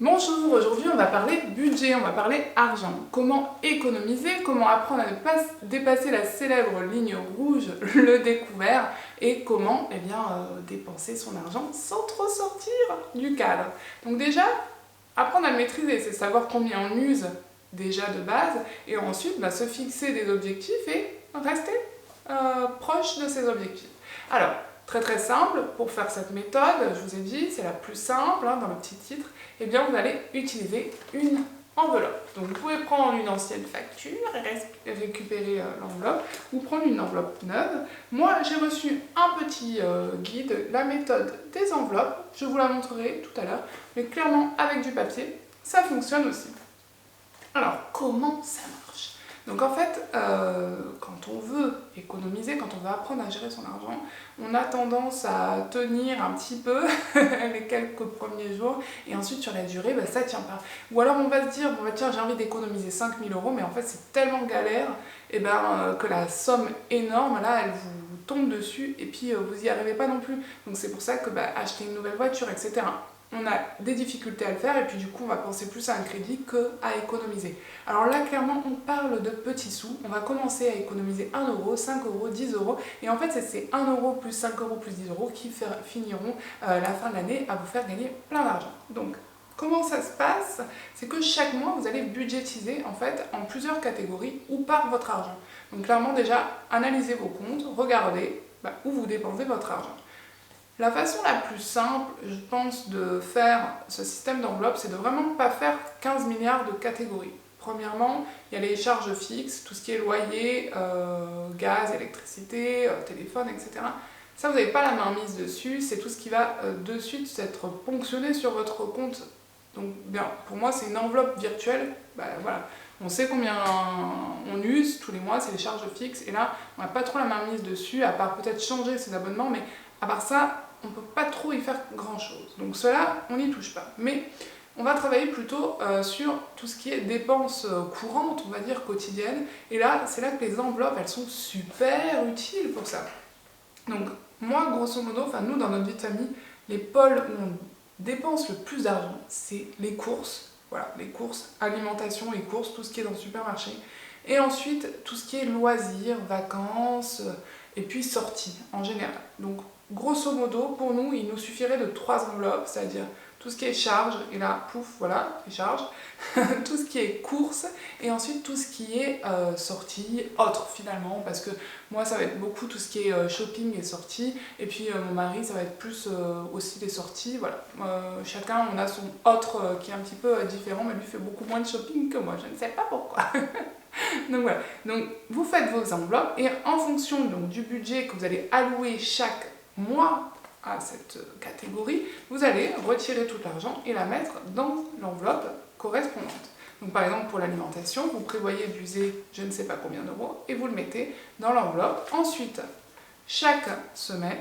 Bonjour, aujourd'hui on va parler budget, on va parler argent. Comment économiser, comment apprendre à ne pas dépasser la célèbre ligne rouge, le découvert, et comment dépenser son argent sans trop sortir du cadre. Donc déjà, apprendre à le maîtriser, c'est savoir combien on use déjà de base, et ensuite se fixer des objectifs et rester proche de ces objectifs. Alors, très simple, pour faire cette méthode, je vous ai dit, c'est la plus simple, dans le petit titre, et bien vous allez utiliser une enveloppe. Donc vous pouvez prendre une ancienne facture et récupérer l'enveloppe, ou prendre une enveloppe neuve. Moi, j'ai reçu un petit guide, la méthode des enveloppes, je vous la montrerai tout à l'heure, mais clairement, avec du papier, ça fonctionne aussi. Alors, comment ça marche ? Donc en fait, quand on veut économiser, quand on veut apprendre à gérer son argent, on a tendance à tenir un petit peu les quelques premiers jours, et ensuite sur la durée, ça tient pas. Ou alors on va se dire, tiens, j'ai envie d'économiser 5 000 €, mais en fait c'est tellement galère que la somme énorme, là, elle vous tombe dessus, et puis vous y arrivez pas non plus. Donc c'est pour ça que acheter une nouvelle voiture, etc., on a des difficultés à le faire, et puis du coup on va penser plus à un crédit qu'à économiser. Alors là clairement on parle de petits sous, on va commencer à économiser 1 €, 5 €, 10 €, et en fait c'est ces 1 € plus 5 € plus 10 € qui finiront la fin de l'année à vous faire gagner plein d'argent. Donc comment ça se passe? C'est que chaque mois vous allez budgétiser en fait en plusieurs catégories ou par votre argent. Donc clairement déjà analysez vos comptes, regardez où vous dépensez votre argent. La façon la plus simple, je pense, de faire ce système d'enveloppe, c'est de vraiment pas faire 15 milliards de catégories. Premièrement, il y a les charges fixes, tout ce qui est loyer, gaz, électricité, téléphone, etc. Ça, vous n'avez pas la main mise dessus, c'est tout ce qui va de suite être ponctionné sur votre compte. Donc, bien, pour moi, c'est une enveloppe virtuelle. Voilà. On sait combien on use tous les mois, c'est les charges fixes, et là, on n'a pas trop la main mise dessus, à part peut-être changer ses abonnements, mais à part ça, on ne peut pas trop y faire grand-chose. Donc cela, on n'y touche pas. Mais on va travailler plutôt sur tout ce qui est dépenses courantes, on va dire quotidiennes. Et là, c'est là que les enveloppes, elles sont super utiles pour ça. Donc moi, grosso modo, nous dans notre vie de famille, les pôles où on dépense le plus d'argent, c'est les courses. Voilà, les courses, alimentation et courses, tout ce qui est dans le supermarché. Et ensuite, tout ce qui est loisirs, vacances, et puis sorties en général. Donc grosso modo, pour nous, il nous suffirait de 3 enveloppes, c'est-à-dire tout ce qui est charge, et là, pouf, voilà, les charges, tout ce qui est courses, et ensuite tout ce qui est sortie, autre finalement, parce que moi, ça va être beaucoup tout ce qui est shopping et sorties, et puis mon mari, ça va être plus aussi des sorties, voilà. Chacun, on a son autre qui est un petit peu différent, mais lui fait beaucoup moins de shopping que moi, je ne sais pas pourquoi. Donc voilà, donc vous faites vos enveloppes, et en fonction donc, du budget que vous allez allouer chaque mois à cette catégorie, vous allez retirer tout l'argent et la mettre dans l'enveloppe correspondante. Donc par exemple pour l'alimentation, vous prévoyez d'user je ne sais pas combien d'euros et vous le mettez dans l'enveloppe. Ensuite, chaque semaine,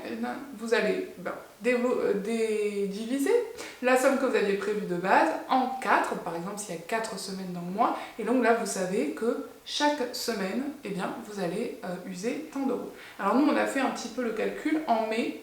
vous allez diviser la somme que vous aviez prévue de base en 4, par exemple s'il y a 4 semaines dans le mois, et donc là vous savez que chaque semaine, vous allez user tant d'euros. Alors nous on a fait un petit peu le calcul en mai,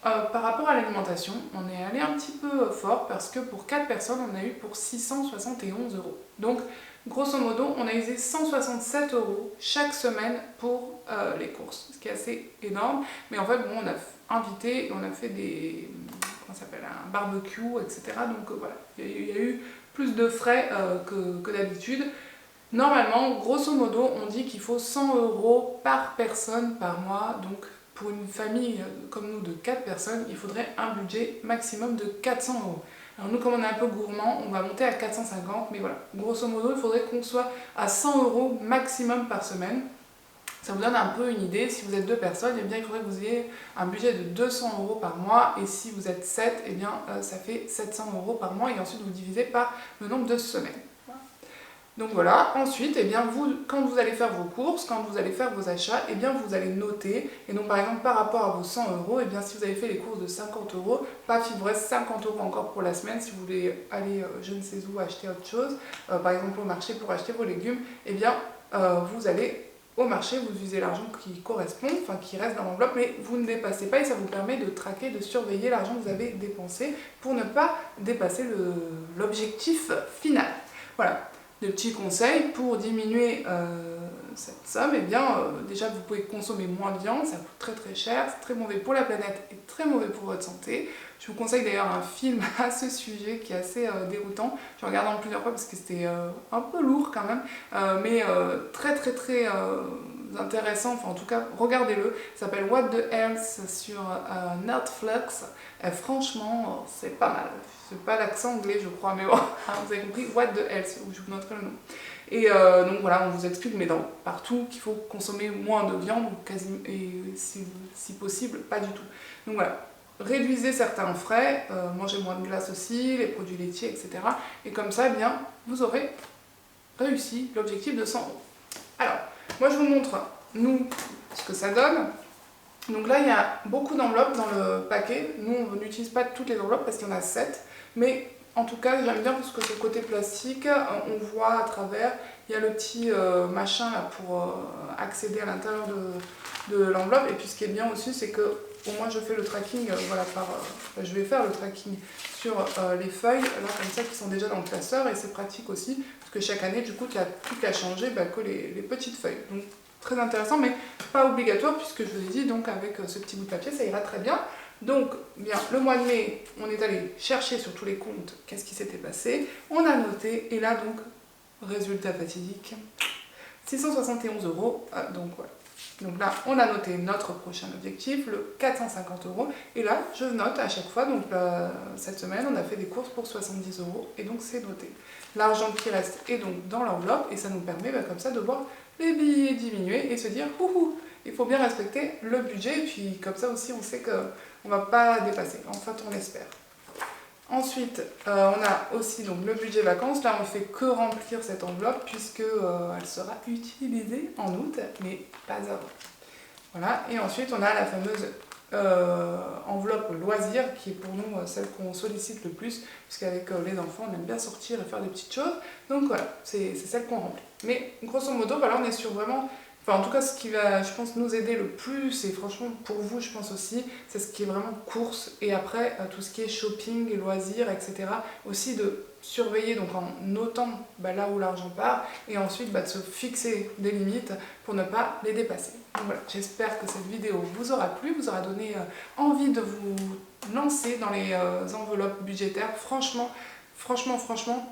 par rapport à l'alimentation, on est allé un petit peu fort parce que pour 4 personnes, on a eu pour 671 €. Donc, grosso modo, on a usé 167 € chaque semaine pour les courses, ce qui est assez énorme. Mais en fait, on a invité, on a fait un barbecue, etc. Donc voilà, il y a eu plus de frais que d'habitude. Normalement, grosso modo, on dit qu'il faut 100 € par personne par mois, donc pour une famille comme nous de 4 personnes, il faudrait un budget maximum de 400 €. Alors nous, comme on est un peu gourmand, on va monter à 450, mais voilà, grosso modo, il faudrait qu'on soit à 100 € maximum par semaine. Ça vous donne un peu une idée, si vous êtes 2 personnes, il faudrait que vous ayez un budget de 200 € par mois, et si vous êtes 7, ça fait 700 € par mois, et ensuite vous divisez par le nombre de semaines. Donc voilà, ensuite, quand vous allez faire vos courses, quand vous allez faire vos achats, vous allez noter, et donc par exemple par rapport à vos 100 €, si vous avez fait les courses de 50 €, paf, il vous reste 50 € encore pour la semaine si vous voulez aller je ne sais où acheter autre chose, par exemple au marché pour acheter vos légumes, vous allez au marché, vous usez l'argent qui correspond, enfin qui reste dans l'enveloppe, mais vous ne dépassez pas et ça vous permet de traquer, de surveiller l'argent que vous avez dépensé pour ne pas dépasser l'objectif final. Voilà, des petits conseils pour diminuer cette somme. Eh bien, déjà vous pouvez consommer moins de viande, ça coûte très très cher, c'est très mauvais pour la planète et très mauvais pour votre santé. Je vous conseille d'ailleurs un film à ce sujet qui est assez déroutant. Je regarde en plusieurs fois parce que c'était un peu lourd quand même, mais très très très intéressant. Enfin en tout cas, regardez-le. Ça s'appelle What the Health sur Netflix. Et franchement, c'est pas mal. C'est pas l'accent anglais, je crois, mais bon, vous avez compris. What the Health, je vous noterai le nom. Et donc voilà, on vous explique, mais partout, qu'il faut consommer moins de viande, et si possible, pas du tout. Donc voilà. Réduisez certains frais, mangez moins de glace aussi, les produits laitiers, etc. Et comme ça, eh bien, vous aurez réussi l'objectif de 100 €. Alors, moi je vous montre, nous, ce que ça donne. Donc là, il y a beaucoup d'enveloppes dans le paquet. Nous, on n'utilise pas toutes les enveloppes parce qu'il y en a 7. Mais en tout cas, j'aime bien parce que c'est le côté plastique, on voit à travers. Il y a le petit machin là pour accéder à l'intérieur de l'enveloppe. Et puis ce qui est bien aussi, c'est que au moins je fais le tracking, voilà, je vais faire le tracking sur les feuilles, là, comme ça, qui sont déjà dans le classeur. Et c'est pratique aussi, parce que chaque année, du coup, il n'y a plus qu'à changer que les petites feuilles. Donc, très intéressant, mais pas obligatoire, puisque je vous ai dit, donc avec ce petit bout de papier, ça ira très bien. Donc, bien, le mois de mai, on est allé chercher sur tous les comptes qu'est-ce qui s'était passé. On a noté, et là, donc, résultat fatidique, 671 €. Donc, voilà. Donc là, on a noté notre prochain objectif, le 450 €. Et là, je note à chaque fois, donc cette semaine, on a fait des courses pour 70 €. Et donc, c'est noté. L'argent qui reste est donc dans l'enveloppe, et ça nous permet comme ça de voir les billets diminuer et se dire, il faut bien respecter le budget. Et puis, comme ça aussi, on sait qu'on ne va pas dépasser. En fait, on l'espère. Ensuite, on a aussi donc, le budget vacances. Là, on ne fait que remplir cette enveloppe puisque elle sera utilisée en août, mais pas avant. Voilà. Et ensuite, on a la fameuse enveloppe loisirs qui est pour nous celle qu'on sollicite le plus, puisqu'avec les enfants, on aime bien sortir et faire des petites choses. Donc voilà, c'est celle qu'on remplit. Mais grosso modo, voilà, on est sur vraiment... Enfin, en tout cas, ce qui va, je pense, nous aider le plus, et franchement, pour vous, je pense aussi, c'est ce qui est vraiment course, et après, tout ce qui est shopping, et loisirs, etc. Aussi de surveiller, donc en notant là où l'argent part, et ensuite de se fixer des limites pour ne pas les dépasser. Donc voilà, j'espère que cette vidéo vous aura plu, vous aura donné envie de vous lancer dans les enveloppes budgétaires. Franchement,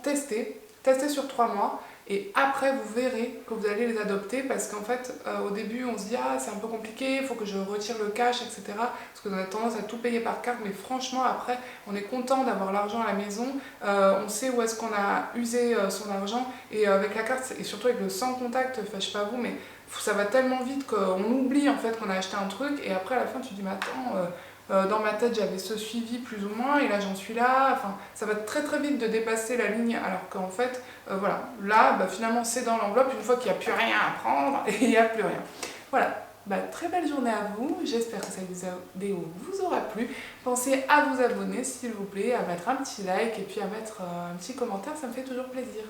testez sur 3 mois. Et après, vous verrez que vous allez les adopter parce qu'en fait, au début, on se dit « Ah, c'est un peu compliqué, il faut que je retire le cash, etc. » Parce qu'on a tendance à tout payer par carte. Mais franchement, après, on est content d'avoir l'argent à la maison. On sait où est-ce qu'on a usé son argent. Et avec la carte, et surtout avec le sans contact, enfin, je sais pas vous, mais ça va tellement vite qu'on oublie en fait qu'on a acheté un truc. Et après, à la fin, tu te dis « Mais attends... dans ma tête j'avais ce suivi plus ou moins et là j'en suis là, enfin ça va très très vite de dépasser la ligne alors qu'en fait voilà, là finalement c'est dans l'enveloppe une fois qu'il n'y a plus rien à prendre et il n'y a plus rien. Voilà, très belle journée à vous, j'espère que cette vidéo vous aura plu. Pensez à vous abonner s'il vous plaît, à mettre un petit like et puis à mettre un petit commentaire, ça me fait toujours plaisir.